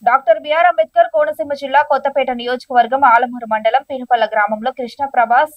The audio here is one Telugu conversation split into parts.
డాక్టర్ బిఆర్ అంబేద్కర్ కోనసీమ జిల్లా కొత్తపేట నియోజకవర్గం ఆలమూరు మండలం పినుపల్ల గ్రామంలో కృష్ణ ప్రభాస్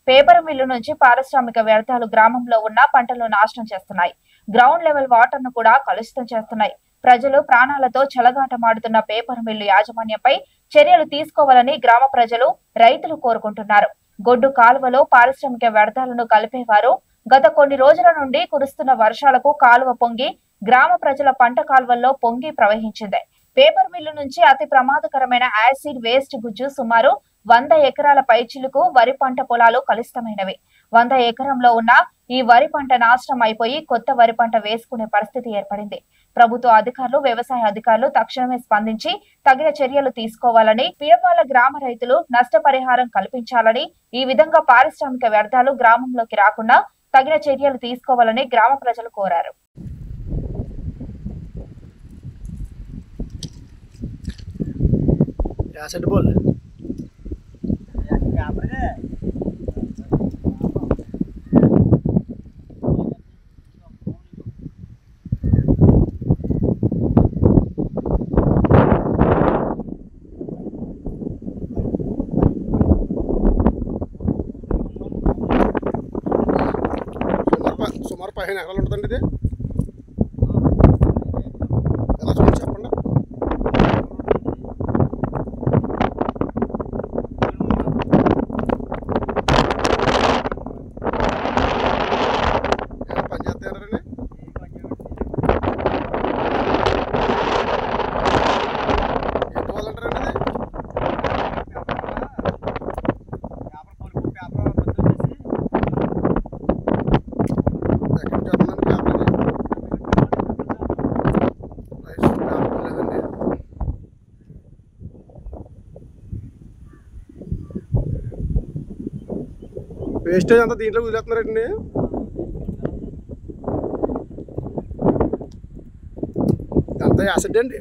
పేపర్ మిల్లు నుంచి పారిశ్రామిక వ్యర్థాలు గ్రామంలో ఉన్న పంటలను నాశనం చేస్తున్నాయి. గ్రౌండ్ లెవెల్ వాటర్ ను కూడా కలుషితం చేస్తున్నాయి. ప్రజలు ప్రాణాలతో చెలగాటమాడుతున్న పేపర్ మిల్లు యాజమాన్యంపై చర్యలు తీసుకోవాలని గ్రామ ప్రజలు, రైతులు కోరుకుంటున్నారు. గొడ్డు కాలువలో పారిశ్రామిక వ్యర్థాలను కలిపేవారు. గత కొన్ని రోజుల నుండి కురుస్తున్న వర్షాలకు కాలువ పొంగి గ్రామ ప్రజల పంట కాలువల్లో పొంగి ప్రవహించింది. పేపర్ మిల్లు నుంచి అతి ప్రమాదకరమైన యాసిడ్ వేస్ట్ గుజ్జు సుమారు 100 ఎకరాల పైచిలుకు వరి పంట పొలాలు కలుషితమైనవి. 100 ఎకరంలో ఉన్న ఈ వరి పంట నాశనం అయిపోయి కొత్త వరి పంట వేసుకునే పరిస్థితి ఏర్పడింది. ప్రభుత్వ అధికారులు, వ్యవసాయ అధికారులు తక్షణమే స్పందించి తగిన చర్యలు తీసుకోవాలని, పినపాల గ్రామ రైతులు నష్టపరిహారం కల్పించాలని, ఈ విధంగా పారిశ్రామిక వ్యర్థాలు గ్రామంలోకి రాకుండా తగిన చర్యలు తీసుకోవాలని గ్రామ ప్రజలు కోరారు. సుమారు 15 ఎకరాలు ఉంటుందండి. ఇది ఎలా చూడండి, చెప్పండి. పని చేస్తారండి. ఎందువల్లంటారండి ఇది? వేస్టేజ్ అంతా దీంట్లో వదిలేస్తున్నారండి. అంతా యాసిడ్ అండి.